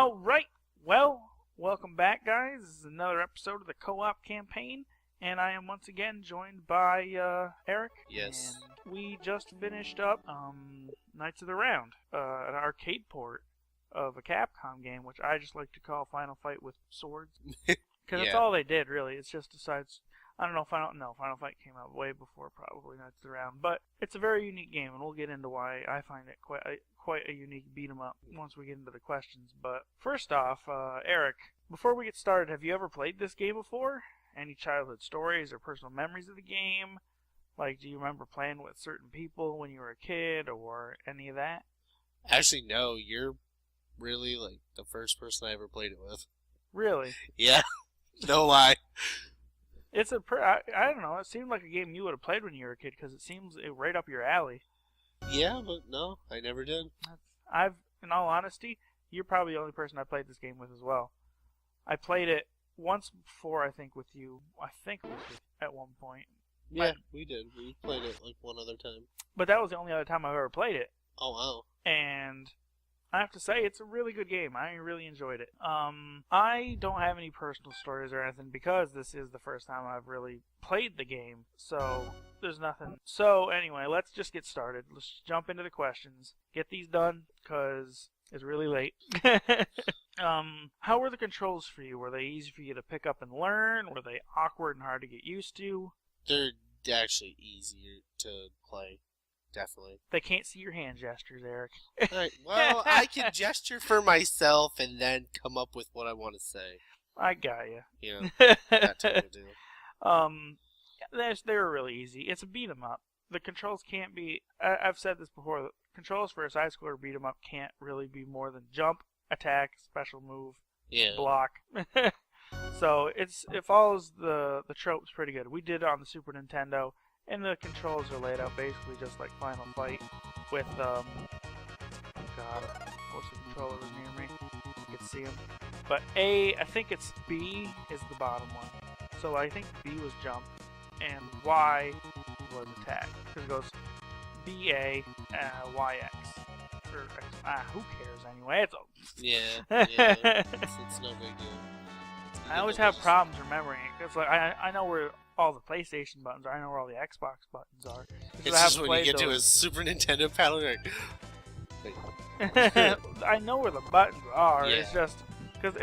All right. Well, welcome back, guys. This is another episode of the co-op campaign, and I am once again joined by Eric. Yes. And we just finished up Knights of the Round, an arcade port of a Capcom game, which I just like to call Final Fight with Swords, because that's all they did, really. It's just besides. I don't know, Final Fight came out way before probably Knights of the Round, but it's a very unique game, and we'll get into why I find it quite a unique beat 'em up once we get into the questions. But first off, Eric, before we get started, have you ever played this game before? Any childhood stories or personal memories of the game? Like, do you remember playing with certain people when you were a kid, or any of that? Actually, no. You're really like the first person I ever played it with. Really? Yeah. No lie. It's I don't know. It seemed like a game you would have played when you were a kid because it seems right up your alley. Yeah, but no, I never did. In all honesty, you're probably the only person I played this game with as well. I played it once before, I think, with you. I think it was at one point. Yeah, we did. We played it like one other time. But that was the only other time I've ever played it. Oh, wow. And I have to say, it's a really good game. I really enjoyed it. I don't have any personal stories or anything because this is the first time I've really played the game. So there's nothing. So anyway, let's just get started. Let's jump into the questions. Get these done because it's really late. How were the controls for you? Were they easy for you to pick up and learn? Were they awkward and hard to get used to? They're actually easier to play. Definitely. They can't see your hand gestures, Eric. Right. Well, I can gesture for myself and then come up with what I want to say. I got you. You know, that type of deal. They were really easy. It's a beat 'em up. The controls can't be. I've said this before. The controls for a side scroller beat 'em up can't really be more than jump, attack, special move, block. So it follows the tropes pretty good. We did it on the Super Nintendo. And the controls are laid out basically just like Final Fight with, oh god, what's the controller was near me? You can see them. But I think it's B is the bottom one. So I think B was jump, and Y was attack. Because it goes BA, YX. Or X, who cares anyway? It's no big deal. I always have problems remembering it. Because like, I know where all the PlayStation buttons are. I know where all the Xbox buttons are. It's just when you get to a Super Nintendo paddle, you're like... I know where the buttons are. Yeah. It's just... Because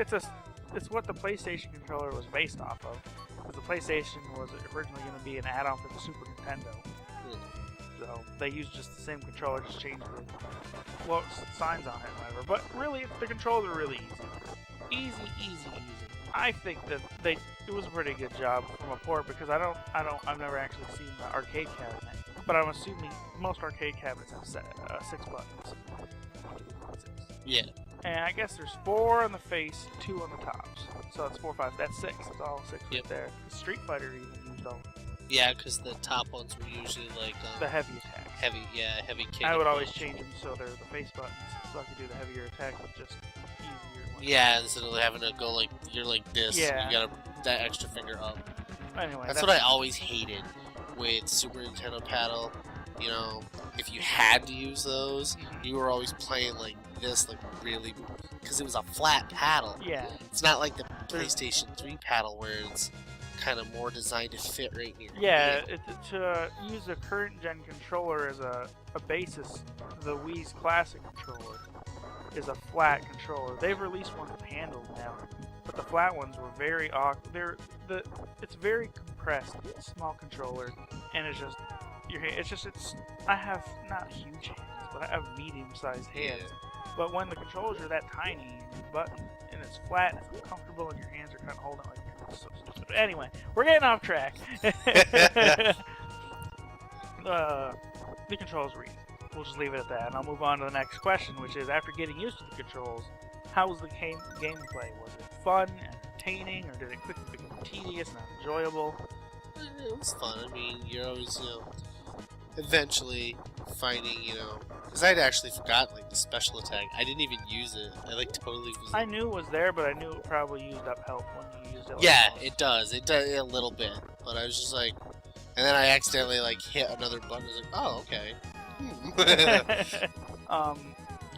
it's what the PlayStation controller was based off of. Because the PlayStation was originally going to be an add-on for the Super Nintendo. So they used just the same controller, just changed the signs on it and whatever. But really, the controls are really easy. Easy. I think that it was a pretty good job from a port because I've never actually seen the arcade cabinet, but I'm assuming most arcade cabinets have 6 buttons. 6. Yeah. And I guess there's 4 on the face, 2 on the tops. So that's 4, 5. That's 6. It's all 6 right there. The Street Fighter even used all. Yeah, because the top ones were usually like the heavy attacks. Heavy kick. I would always change them so they're the face buttons, so I could do the heavier attack with just. Yeah, instead of having to go like you're like this, you gotta that extra finger up. Anyway, that's what I always hated with Super Nintendo paddle. You know, if you had to use those, you were always playing like this, like really, because it was a flat paddle. Yeah. It's not like the PlayStation 3 paddle where it's kind of more designed to fit right near. Yeah, to use a current gen controller as a basis, the Wii's classic controller is a flat controller. They've released one with handles now, but the flat ones were very awkward. It's very compressed, small controller, and it's just I have not huge hands, but I have medium-sized hands. Yeah. But when the controllers are that tiny, and it's flat and it's uncomfortable, and your hands are kind of holding it like so stupid. Anyway, we're getting off track. The controls were easy. We'll just leave it at that, and I'll move on to the next question, which is, after getting used to the controls, how was the gameplay? Was it fun, entertaining, or did it quickly become tedious and unenjoyable? It was fun. I mean, you're always, eventually finding, because I'd actually forgotten, like, the special attack. I didn't even use it. I, like, totally was... I knew it was there, but I knew it probably used up health when you used it. Yeah, it does. It does a little bit. But I was just like... And then I accidentally, like, hit another button. I was like, oh, okay.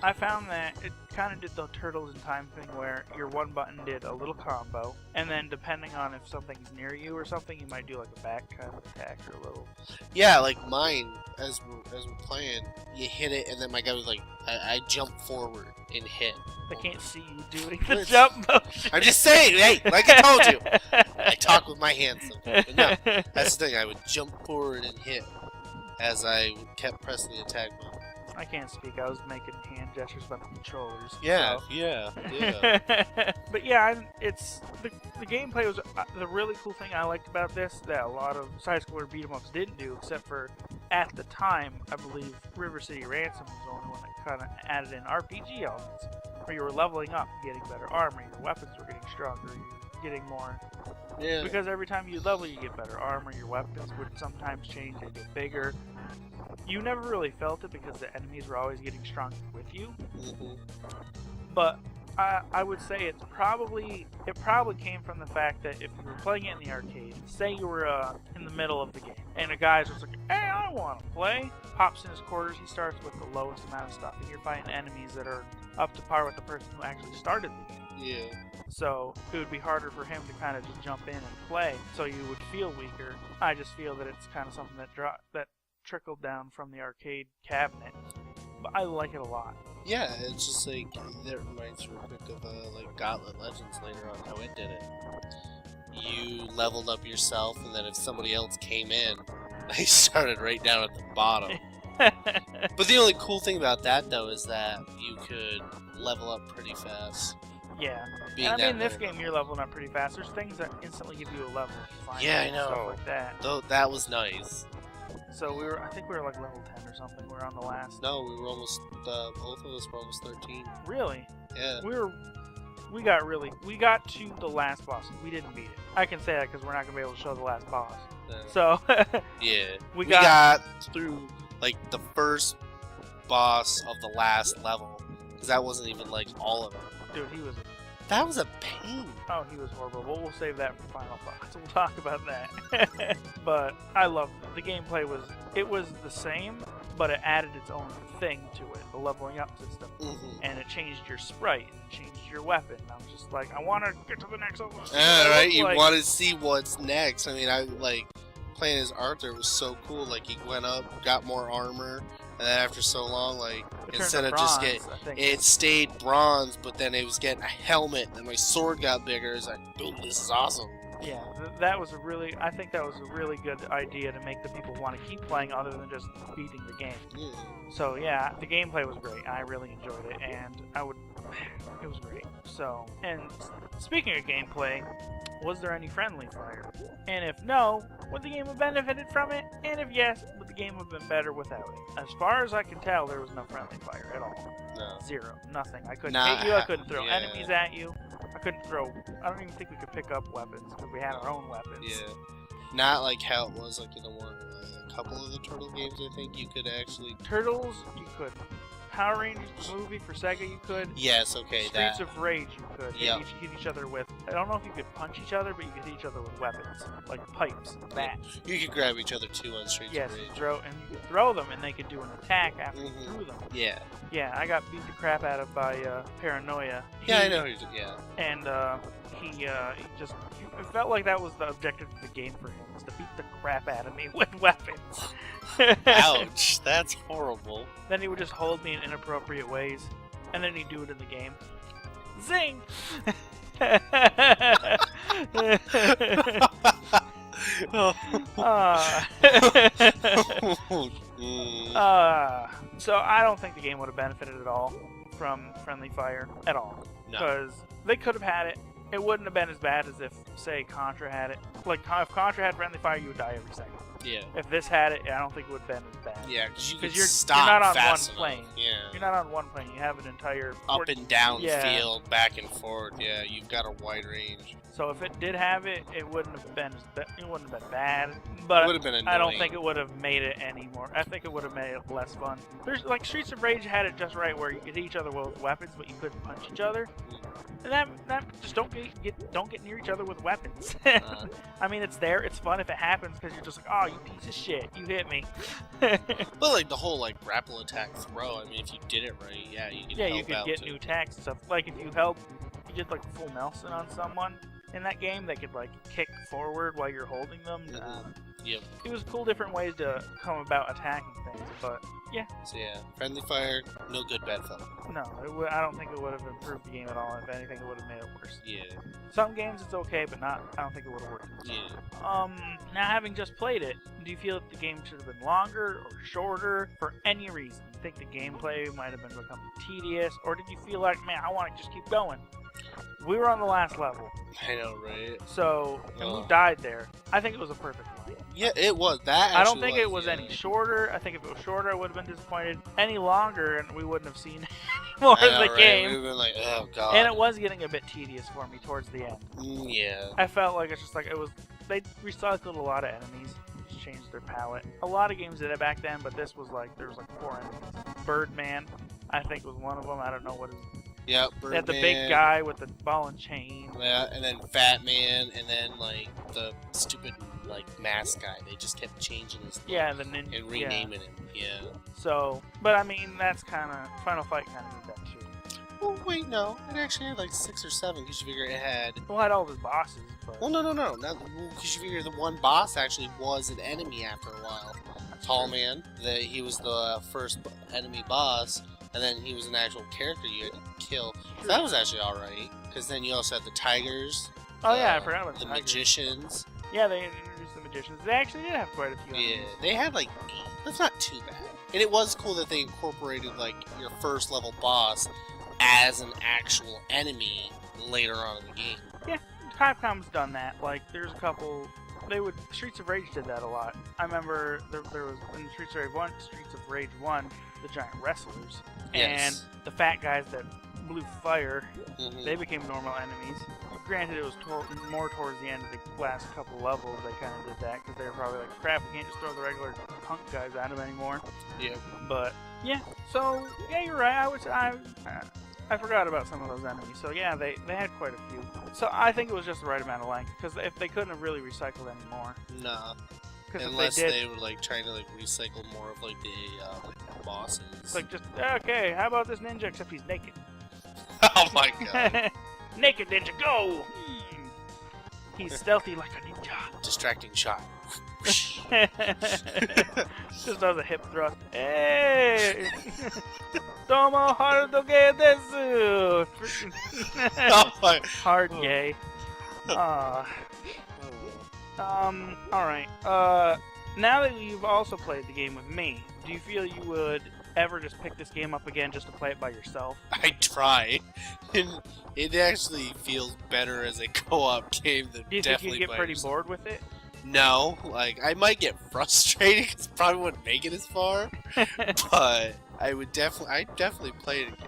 I found that it kind of did the Turtles in Time thing where your one button did a little combo, and then depending on if something's near you or something, you might do like a back kind of attack or a little. Yeah, like mine, as we're playing, you hit it, and then my guy was like, I jump forward and hit. They can't see you doing the jump motion. I'm just saying, hey, like I told you, I talk with my hands sometimes. But no, that's the thing, I would jump forward and hit as I kept pressing the attack button. I can't speak. I was making hand gestures about the controllers. Yeah, so. yeah. But yeah, it's the gameplay was the really cool thing I liked about this that a lot of side-scroller beat-em-ups didn't do, except for at the time, I believe River City Ransom was the only one that kind of added in RPG elements, where you were leveling up, getting better armor, your weapons were getting stronger, you're getting more. Yeah. Because every time you level, you get better armor. Your weapons would sometimes change; they get bigger. You never really felt it because the enemies were always getting stronger with you. Mm-hmm. But I would say it probably came from the fact that if you were playing it in the arcade, say you were in the middle of the game, and a guy's just like, "Hey, I want to play," pops in his quarters, he starts with the lowest amount of stuff, and you're fighting enemies that are up to par with the person who actually started the game. Yeah. So it would be harder for him to kind of just jump in and play, so you would feel weaker. I just feel that it's kind of something that trickled down from the arcade cabinet, but I like it a lot. Yeah, it's just like, that reminds me real quick of like Gauntlet Legends later on, how it did it. You leveled up yourself, and then if somebody else came in, they started right down at the bottom. But the only cool thing about that, though, is that you could level up pretty fast. Yeah. And I mean, in this game, you're leveling up pretty fast. There's things that instantly give you a level. Yeah, I know. Stuff like that. Though that was nice. So I think we were like level 10 or something. We were on the last. No, we were almost, both of us were almost 13. Really? Yeah. We got to the last boss. We didn't beat it. I can say that because we're not going to be able to show the last boss. No. So. Yeah. We got through, like, the first boss of the last level. Because that wasn't even, like, all of it. Dude, that was a pain. Oh, he was horrible. Well, we'll save that for final thoughts. We'll talk about that. But I loved it. The gameplay was the same, but it added its own thing to it, the leveling up system. Mm-hmm. And it changed your sprite, and it changed your weapon. And I was just like, I want to get to the next level. Yeah, right? You want to see what's next. I mean, I like playing as Arthur was so cool. Like, he went up, got more armor, and then after so long, like, instead of bronze, just it stayed bronze, but then it was getting a helmet, and my sword got bigger. It's like, dude, this is awesome. Yeah, I think that was a really good idea to make the people want to keep playing other than just beating the game. Yeah. So yeah, the gameplay was great. I really enjoyed it, and it was great. So, and speaking of gameplay, was there any friendly fire? And if no, would the game have benefited from it? And if yes, would the game have been better without it? As far as I can tell, there was no friendly fire at all. No. Zero. Nothing. I couldn't hit you. I couldn't throw enemies at you. I couldn't throw. I don't even think we could pick up weapons because we had our own weapons. Yeah. Not like how it was like in a couple of the Turtle games. I think you could actually. Turtles, you could. Power Rangers, the movie for Sega, you could. Yes, okay, Streets of Rage, you could. Yep. Hit each other with. I don't know if you could punch each other, but you could hit each other with weapons, like pipes, bats. You could grab each other too on Streets of Rage. You could throw them, and they could do an attack after you threw them. Yeah. Yeah, I got beat the crap out of by Paranoia. Yeah, I know. Yeah. And he just. It felt like that was the objective of the game for him, was to beat the crap out of me with weapons. Ouch, that's horrible. Then he would just hold me in inappropriate ways, and then he'd do it in the game. Zing! So I don't think the game would have benefited at all from friendly fire at all. Because they could have had it. It wouldn't have been as bad as if, say, Contra had it. Like, if Contra had friendly fire, you would die every second. Yeah. If this had it, I don't think it would have been as bad. Yeah, because you're not on fast one plane. Enough. Yeah. You're not on one plane. You have an entire up and down field, back and forth. Yeah, you've got a wide range. So if it did have it, it wouldn't have been bad. But it would have been annoying. I don't think it would have made it any more. I think it would have made it less fun. There's like Streets of Rage had it just right where you could hit each other with weapons, but you couldn't punch each other. And that just don't get near each other with weapons. I mean, it's there. It's fun if it happens because you're just like, oh, you piece of shit, you hit me. But like the whole like grapple attack throw. I mean, if you did it right, yeah, you could get new attacks and stuff. Like if you did like full Nelson on someone in that game, they could like kick forward while you're holding them. Yep. It was cool different ways to come about attacking things, but yeah. So yeah, friendly fire, no good, bad fellow. No, I don't think it would have improved the game at all. If anything, it would have made it worse. Yeah. Some games it's okay, but I don't think it would have worked. Yeah. Now having just played it, do you feel that the game should have been longer or shorter for any reason? You think the gameplay might have become tedious, or did you feel like, man, I want to just keep going? We were on the last level. I know, right? So, and we died there. I think it was a perfect one. Yeah, it was. That I don't think it was any shorter. I think if it was shorter, I would have been disappointed. Any longer, and we wouldn't have seen more of the game. We would have been like, oh, God. And it was getting a bit tedious for me towards the end. Yeah. I felt like it's just like, they recycled a lot of enemies. Changed their palette. A lot of games did it back then, but this was like, there was like 4 enemies. Birdman, I think, was one of them. I don't know what his... Yeah, Birdman. They had the big guy with the ball and chain. Yeah, and then Fat Man, and then like the stupid like mask guy. They just kept changing his look and renaming him. Yeah. So, but I mean, that's kind of Final Fight kind of did that too. Well, wait, no. It actually had like 6 or 7 because you figure it had. Well, it had all the bosses. But... Well, no. Because you figure the one boss actually was an enemy after a while. Tall Man. He was the first enemy boss. And then he was an actual character you had to kill. So that was actually alright. Because then you also had the tigers. Oh yeah, I forgot about the magicians. Yeah, they introduced the magicians. They actually did have quite a few. Yeah, they had like 8. That's not too bad. And it was cool that they incorporated like your first level boss as an actual enemy later on in the game. Yeah, Capcom's done that. Like, there's a couple. Streets of Rage did that a lot. I remember there was in Streets of Rage 1, the giant wrestlers. Yes. And the fat guys that blew fire, they became normal enemies. Granted, it was more towards the end of the last couple levels they kind of did that, because they were probably like, crap, we can't just throw the regular punk guys at them anymore. Yeah. But, yeah, so, yeah, you're right. I forgot about some of those enemies. So, yeah, they had quite a few. So, I think it was just the right amount of length, because if they couldn't have really recycled any more. Nah. Unless they were like trying to like recycle more of like the bosses. It's like just okay. How about this ninja? Except he's naked. Oh my God! Naked ninja, go! He's stealthy like a ninja. Distracting shot. Just does a hip thrust. Hey! Tomo haru ge desu. Oh my! Hard gay. Alright. Now that you've also played the game with me, do you feel you would ever just pick this game up again just to play it by yourself? I try. And it actually feels better as a co-op game than do you think you get pretty bored with it? No. Like, I might get frustrated because I probably wouldn't make it as far. But I'd definitely play it again.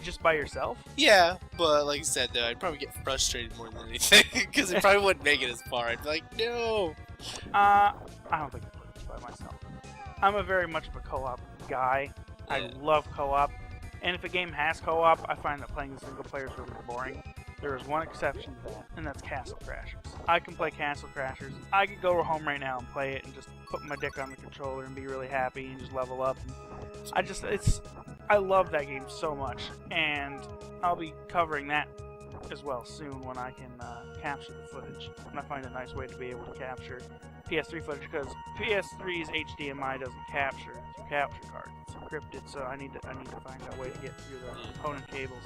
Just by yourself? Yeah, but like I said, though, I'd probably get frustrated more than anything because I probably wouldn't make it as far. I'd be like, no. I don't think I'd play this by myself. I'm a very much of a co-op guy. Yeah. I love co-op, and if a game has co-op, I find that playing the single player is really boring. There is one exception to that, and that's Castle Crashers. I can play Castle Crashers. I could go home right now and play it and just put my dick on the controller and be really happy and just level up. I love that game so much, and I'll be covering that as well soon when I can capture the footage. And I find a nice way to be able to capture PS3 footage, because PS3's HDMI doesn't capture through capture card. It's encrypted, so I need to find a way to get through the component cables.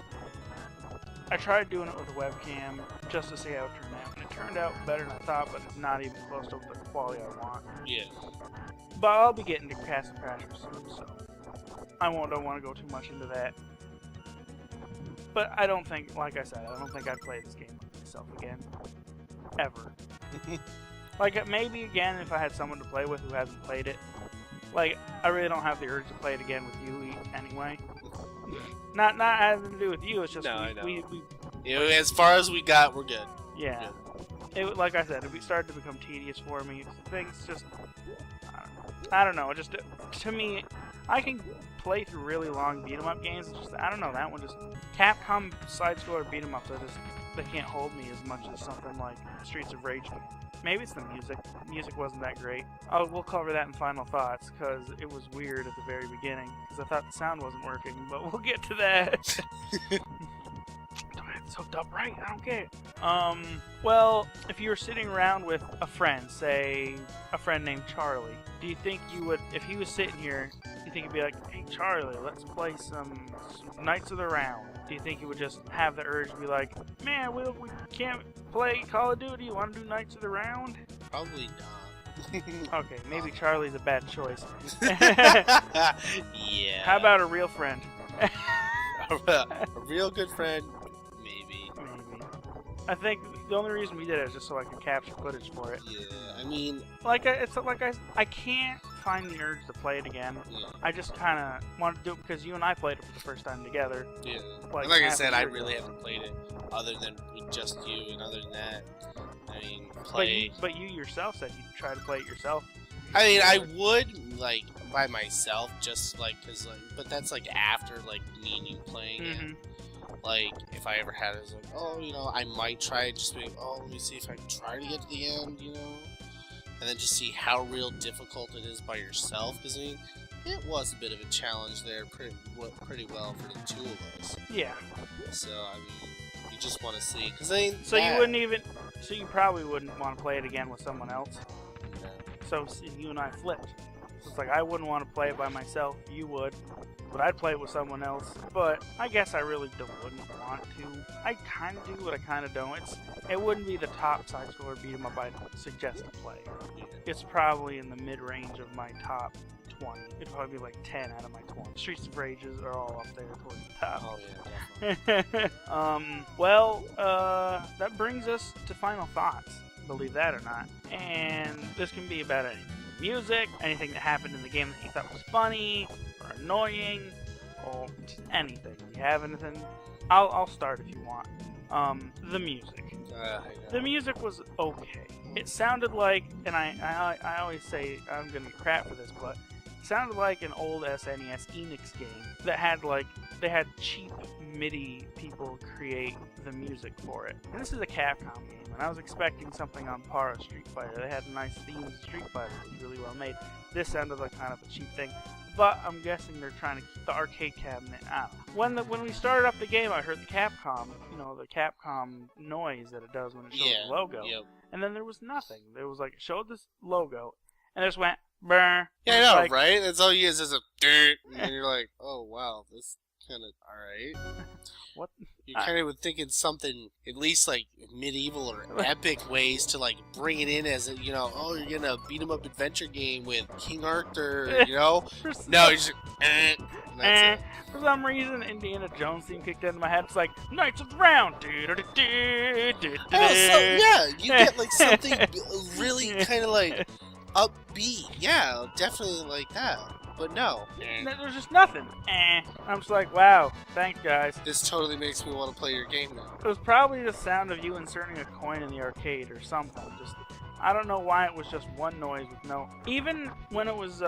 I tried doing it with a webcam just to see how it turned out, and it turned out better than I thought, but it's not even close to the quality I want. Yeah. But I'll be getting to Castle Crashers soon, so I don't want to go too much into that. But I don't think, like I said, I don't think I'd play this game by myself again. Ever. Like, maybe again if I had someone to play with who hasn't played it. Like, I really don't have the urge to play it again with you anyway. Not having to do with you, it's just no, we as far as we got, we're good. Yeah. like I said, it started to become tedious for me. Things just, I don't know. Just to me, I can play through really long beat 'em up games. It's just, I don't know, that one just Capcom side scroller beat 'em ups. They can't hold me as much as something like Streets of Rage can. Maybe it's the music. The music wasn't that great. Oh, we'll cover that in final thoughts because it was weird at the very beginning because I thought the sound wasn't working. But we'll get to that. It's hooked up right. I don't get it. Well, if you were sitting around with a friend, say a friend named Charlie, do you think you would, if he was sitting here, you think he'd be like, "Hey Charlie, let's play some Knights of the Round"? Do you think he would just have the urge to be like, "Man, we can't play Call of Duty. You want to do Knights of the Round?" Probably not. Okay, maybe Charlie's a bad choice. Yeah. How about a real friend? A real good friend? Maybe. I think the only reason we did it is just so I could capture footage for it. Yeah, I mean... I can't find the urge to play it again. Yeah. I just kind of wanted to do it because you and I played it for the first time together. Yeah. Like I said, I really haven't played it other than with just you, and other than that, I mean, play... But you yourself said you'd try to play it yourself. I mean, I would, like, by myself, just, like, cause, like, but that's, like, after, like, me and you playing it. Like, if I ever had it, it's like, oh, you know, I might try it, just be, oh, let me see if I can try to get to the end, you know? And then just see how real difficult it is by yourself, because, I mean, it was a bit of a challenge there, pretty well for the two of us. Yeah. So, I mean, you just want to see, because, I mean, so you probably wouldn't want to play it again with someone else? No. So, you and I flipped. It's like, I wouldn't want to play it by myself, you would. But I'd play it with someone else. But I guess I really wouldn't want to. I kind of do, but I kind of don't. It wouldn't be the top side-scroller beat 'em up I'd suggest to play. It's probably in the mid-range of my top 20. It'd probably be like 10 out of my 20. Streets of Rages are all up there towards the top. Oh, yeah, definitely. Well, that brings us to final thoughts, believe that or not. And this can be about anything. Music, anything that happened in the game that you thought was funny, or annoying, or just anything. Do you have anything? I'll start if you want. The music. The music was okay. It sounded like, and I always say I'm gonna get crap for this, but it sounded like an old SNES Enix game that had they had cheap MIDI people create the music for it. And this is a Capcom game, and I was expecting something on par with Street Fighter. They had a nice theme of Street Fighter. It was really well made. This sounded like kind of a cheap thing. But I'm guessing they're trying to keep the arcade cabinet out. When we started up the game, I heard the Capcom noise that it does when it shows the logo. Yep. And then there was nothing. There was it showed this logo, and it just went, brr. Yeah, I know, right? That's all you is a dirt. And you're like, oh, wow, this kind of alright. What? You kind of would think it's something at least like medieval or epic ways to like bring it in as a, you know, oh, you're gonna beat 'em up adventure game with King Arthur, you know? No, you just that's it. For some reason, Indiana Jones theme kicked into my head. It's like Knights of the Round. Yeah, you get like something really kind of like upbeat. Yeah, definitely like that. But no. There's just nothing. I'm just like, wow, thanks guys. This totally makes me want to play your game now. It was probably the sound of you inserting a coin in the arcade or something. Just, I don't know why it was just one noise with no... Even when it was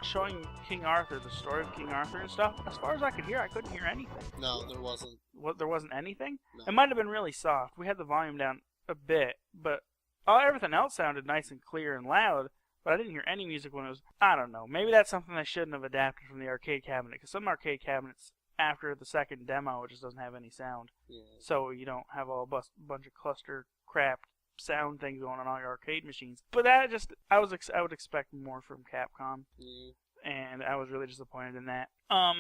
showing King Arthur, the story of King Arthur and stuff, as far as I could hear, I couldn't hear anything. No, there wasn't. What, there wasn't anything? No. It might have been really soft. We had the volume down a bit, but everything else sounded nice and clear and loud. But I didn't hear any music when it was... I don't know. Maybe that's something they shouldn't have adapted from the arcade cabinet. Because some arcade cabinets, after the second demo, it just doesn't have any sound. Yeah. So you don't have a bunch of cluster crap sound things going on all your arcade machines. But that just... I would expect more from Capcom. Yeah. And I was really disappointed in that. I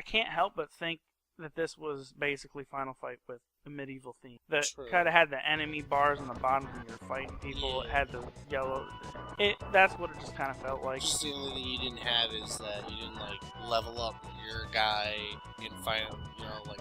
can't help but think that this was basically Final Fight with the medieval theme. That kind of had the enemy bars on the bottom when you're fighting people. Yeah. It had the yellow. That's what it just kind of felt like. Just the only thing you didn't have is that you didn't like level up your guy in Final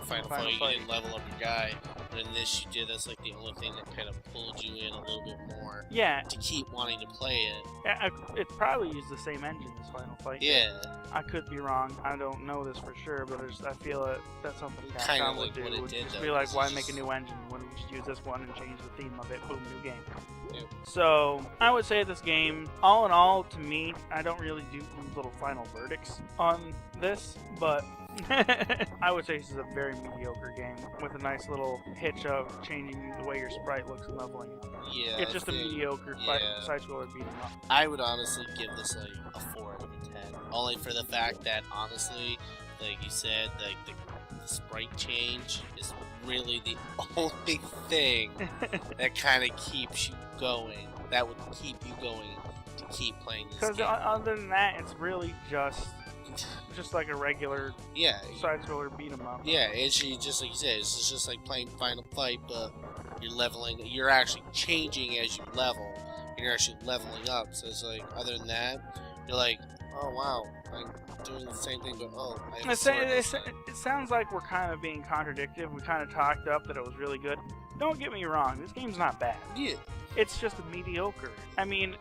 Fight. You didn't level up your guy. But in this, you did. That's like the only thing that kind of pulled you in a little bit more. Yeah. To keep wanting to play it. Yeah, it probably used the same engine as Final Fight. Yeah. I could be wrong. I don't know this for sure, but I feel that's something kind Capcom of like would do. what it Would did, just though, be like, why make a new engine? Wouldn't we just use this one and change the theme of it? Boom, new game. Yep. So I would say this game, all in all, to me, I don't really do little final verdicts on this, but I would say this is a very mediocre game with a nice little hitch of changing the way your sprite looks and leveling up. Yeah, it's just a mediocre side-scroller beat 'em up. I would honestly give this like a 4 out of 10, only for the fact that honestly, like you said, like the sprite change is really the only thing that kind of keeps you going. That would keep you going to keep playing this game. Because other than that, it's really just like a regular side-scroller beat 'em up. Yeah, it's just like you said, it's just like playing Final Fight, but you're leveling. You're actually changing as you level, and you're actually leveling up. So it's like, other than that, you're like, oh wow, I'm doing the same thing, but I have it sounds like we're kind of being contradictory. We kind of talked up that it was really good. Don't get me wrong, this game's not bad. Yeah. It's just a mediocre. I mean,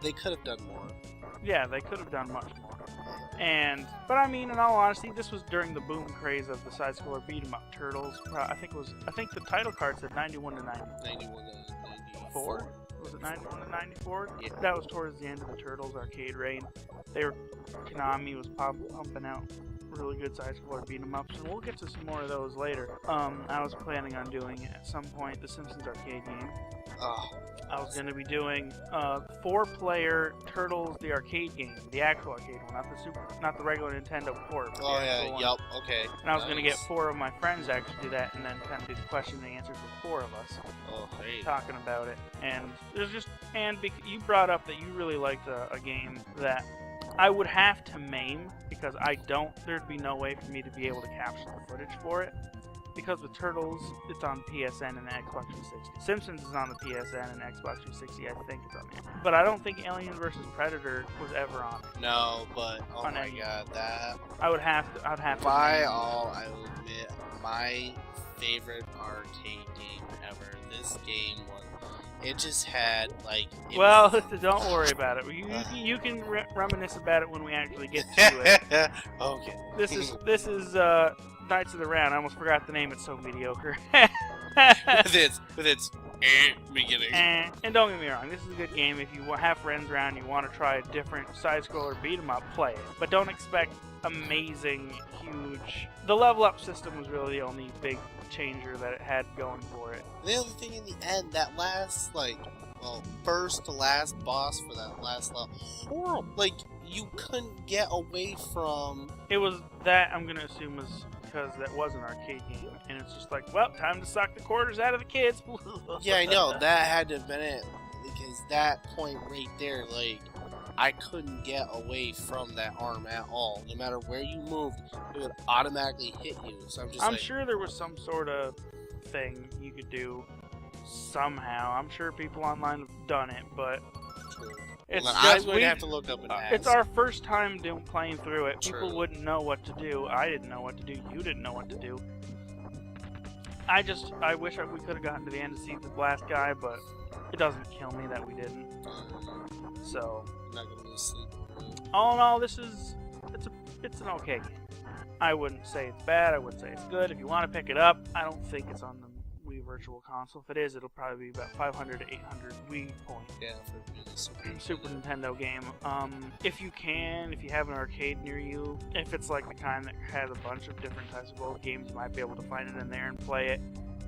they could have done more. Yeah, they could have done much more. But I mean, in all honesty, this was during the boom craze of the side-scroller beat 'em up Turtles. I think the title card said 91 to 90. 91 to 94. Was it 91 to 94? Yeah. That was towards the end of the Turtles arcade reign. Konami was pumping out really good side-scroller beat 'em ups, and we'll get to some more of those later. I was planning on doing at some point the Simpsons arcade game. I was going to be doing 4-player Turtles, the arcade game, the actual arcade one, not the regular Nintendo port. Oh yeah, yup, okay. And I was going to get 4 of my friends to actually do that, and then kind of do the question and answer for 4 of us. Oh hey. Talking about it, and there's you brought up that you really liked a game that I would have to MAME because there'd be no way for me to be able to capture the footage for it. Because with Turtles, it's on PSN and Xbox 360. Simpsons is on the PSN and Xbox 360, I think it's on there. But I don't think Alien vs. Predator was ever on it. No, but oh my god, that... I'd have to... I will admit, my favorite arcade game ever. This game was... It just had, like... Don't worry about it. You can reminisce about it when we actually get to it. Okay. This is Knights of the Round. I almost forgot the name. It's so mediocre. with its beginning. And don't get me wrong, this is a good game. If you have friends around, you want to try a different side-scroller beat 'em up, play it. But don't expect amazing, huge. The level up system was really the only big changer that it had going for it. The only thing in the end, that last first to last boss for that last level, horrible. Like, you couldn't get away from. It was that I'm gonna assume was because that was an arcade game, and it's just like, well, time to suck the quarters out of the kids. Yeah, I know that had to have been it, because that point right there, like, I couldn't get away from that arm at all. No matter where you moved, it would automatically hit you. So I'm sure there was some sort of thing you could do somehow. I'm sure people online have done it, but I'm going to have to look up and ask. It's our first time playing through it. True. People wouldn't know what to do. I didn't know what to do. You didn't know what to do. I wish we could have gotten to the end to see the last guy, but it doesn't kill me that we didn't. So, I'm not going to lose sleep. all in all, it's an okay game. I wouldn't say it's bad. I wouldn't say it's good. If you want to pick it up, I don't think it's on the Wii Virtual Console. If it is, it'll probably be about 500 to 800 Wii points. Yeah, for the Super Nintendo game. If you have an arcade near you, if it's like the kind that has a bunch of different types of old games, you might be able to find it in there and play it.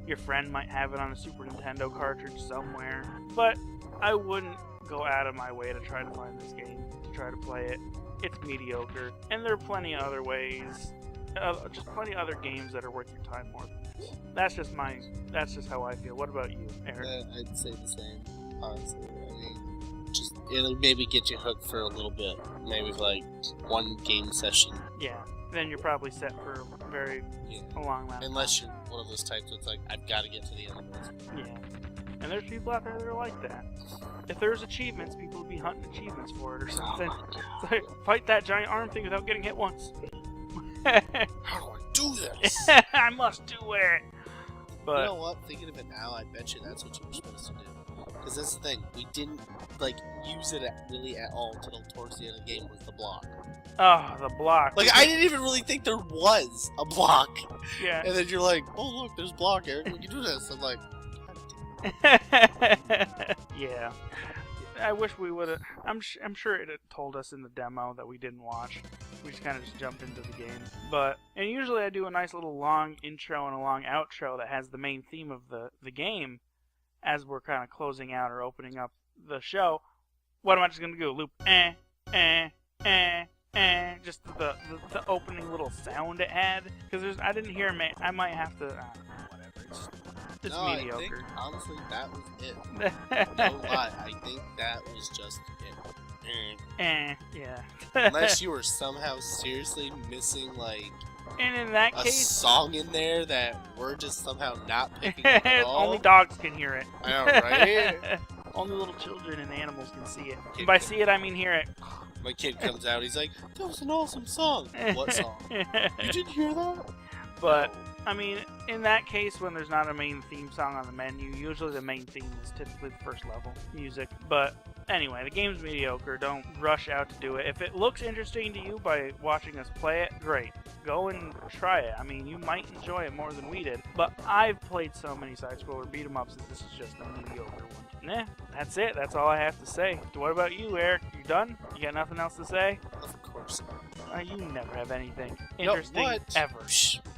Your friend might have it on a Super Nintendo cartridge somewhere. But I wouldn't go out of my way to try to find this game, to try to play it. It's mediocre. And there are plenty of other ways, just plenty of other games that are worth your time more than this. That's just how I feel. What about you, Eric? I'd say the same, honestly. I mean, it'll maybe get you hooked for a little bit. Maybe like one game session. Yeah. Then you're probably set for a long last Unless you're one of those types that's like, I've got to get to the end of this. Yeah. And there's people out there that are like that. If there's achievements, people would be hunting achievements for it or something. It's like, fight that giant arm thing without getting hit once. How do I do this? I must do it. But you know what? Thinking of it now, I bet you that's what you were supposed to do. Because that's the thing, we didn't like use it really at all until towards the end of the game was the block. Oh, the block. Like, I didn't even really think there was a block. Yeah. And then you're like, oh look, there's block, Eric, we can do this. I'm like, yeah. I wish we would have. I'm sure it had told us in the demo that we didn't watch. We just kind of jumped into the game. And usually I do a nice little long intro and a long outro that has the main theme of the game as we're kind of closing out or opening up the show. What am I just going to do? Loop just the opening little sound it had. Because I didn't hear I might have to... whatever. It's no, mediocre. I think, honestly, that was it. No lie, I think that was just it. Yeah. Unless you were somehow seriously missing, like, and in that a case, song in there that we're just somehow not picking up at all. Only dogs can hear it. I know, right? Only little children and animals can see it. And by see it, I mean hear it. My kid comes out, he's like, that was an awesome song. What song? You didn't hear that? But, I mean, in that case, when there's not a main theme song on the menu, usually the main theme is typically the first level music. But anyway, the game's mediocre. Don't rush out to do it. If it looks interesting to you by watching us play it, great. Go and try it. I mean, you might enjoy it more than we did. But I've played so many side-scroller beat-em-ups that this is just a mediocre one. Nah, that's it. That's all I have to say. What about you, Eric? You done? You got nothing else to say? Of course not. You never have anything interesting ever.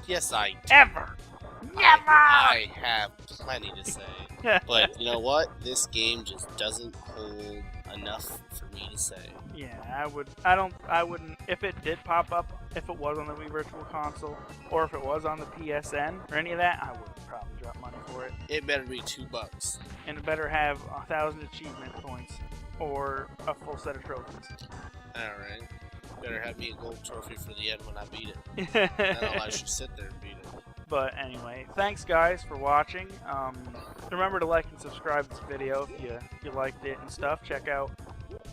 Yes, I do. Ever. Never! I have plenty to say. But you know what? This game just doesn't hold enough for me to say. Yeah, I wouldn't, if it did pop up, if it was on the Wii Virtual Console, or if it was on the PSN, or any of that, I would probably drop money for it. It better be $2. And it better have 1,000 achievement points, or a full set of trophies. Alright. Better have me a gold trophy for the end when I beat it. Then I'll actually sit there and beat it. But anyway, thanks guys for watching. Remember to like and subscribe to this video if you liked it and stuff. Check out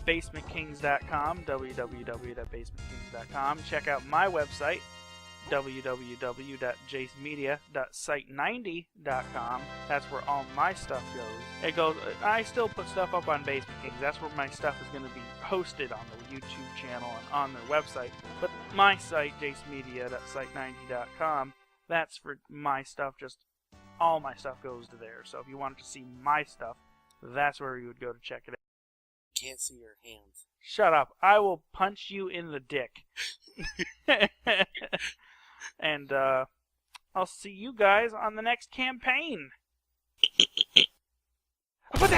basementkings.com, www.basementkings.com. Check out my website, www.jacemedia.site90.com. That's where all my stuff goes. I still put stuff up on Basement Kings. That's where my stuff is going to be hosted on the YouTube channel and on their website. But my site, jacemedia.site90.com, that's for my stuff. Just all my stuff goes to there. So if you wanted to see my stuff, that's where you would go to check it out. Can't see your hands. Shut up. I will punch you in the dick. And I'll see you guys on the next campaign. But